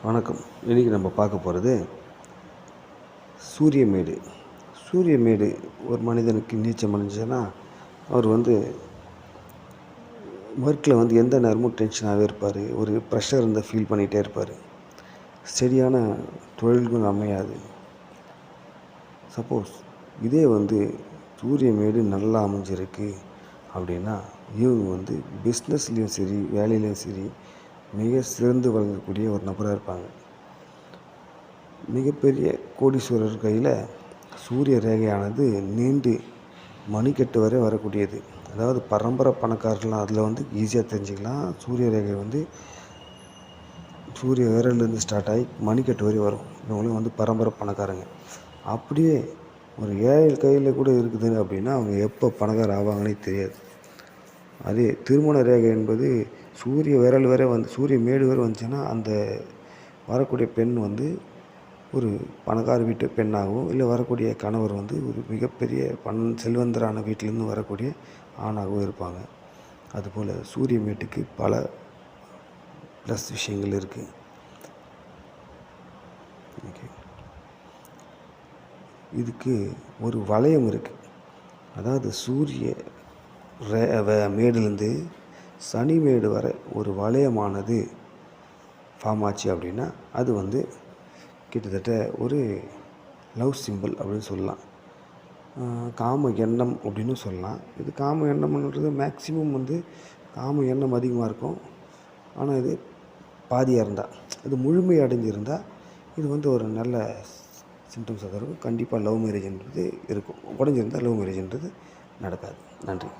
வணக்கம். இன்றைக்கி நம்ம பார்க்க போகிறது சூரியமேடு. சூரியமேடு ஒரு மனிதனுக்கு நீச்சம் அடைஞ்சுன்னா அவர் ஒர்க்கில் எந்த நேரமும் டென்ஷனாகவே இருப்பார். ஒரு ப்ரெஷர் ஃபீல் பண்ணிகிட்டே இருப்பார். சரியான தொழில்கள் அமையாது. சப்போஸ் இதே சூரியமேடு நல்லா அமைஞ்சிருக்கு அப்படின்னா இவங்க பிஸ்னஸ்லேயும் சரி வேலையிலையும் சரி மிக சிறந்து வழங்கக்கூடிய ஒரு நபராக இருப்பாங்க. மிகப்பெரிய கோடீஸ்வரர் கையில் சூரிய ரேகையானது நீண்டு மணிக்கட்டு வரை வரக்கூடியது. அதாவது பரம்பரை பணக்காரர்கள்லாம் அதில் ஈஸியாக தெரிஞ்சுக்கலாம். சூரிய ரேகை சூரிய விரல்லேருந்து ஸ்டார்ட் ஆகி மணிக்கட்டு வரை வரும். இவங்களும் பரம்பரை பணக்காரங்க. அப்படியே ஒரு ஏழை கையில் கூட இருக்குது அப்படின்னா அவங்க எப்போ பணக்கார ஆவாங்கன்னே தெரியாது. அதே திருமண ரேகை என்பது சூரிய விரல் வரை சூரிய மேடு வரை வந்துச்சுன்னா அந்த வரக்கூடிய பெண் ஒரு பணக்கார வீட்டு பெண்ணாகவும், இல்லை வரக்கூடிய கணவர் ஒரு மிகப்பெரிய செல்வந்தரான வீட்டிலேருந்து வரக்கூடிய ஆணாகவும் இருப்பாங்க. அதுபோல் சூரியமேட்டுக்கு பல ப்ளஸ் விஷயங்கள் இருக்குது. இதுக்கு ஒரு வளையம் இருக்குது. அதாவது சூரிய மேடுலேருந்து சனி மேடு வரை ஒரு வளையமானது ஃபார்ம் ஆச்சு அப்படின்னா அது கிட்டத்தட்ட ஒரு லவ் சிம்பிள் அப்படின்னு சொல்லலாம். காம எண்ணம் அப்படின்னு சொல்லலாம். இது காம எண்ணம்ன்றது மேக்சிமம் காம எண்ணம் அதிகமாக இருக்கும். ஆனால் இது பாதியாக இருந்தால், இது முழுமை அடைஞ்சிருந்தால் இது ஒரு நல்ல சிம்டம்ஸாக இருக்கும். கண்டிப்பாக லவ் மேரேஜ்ன்றது இருக்கும். உடஞ்சிருந்தால் லவ் மேரேஜ்ன்றது நடக்காது. நன்றி.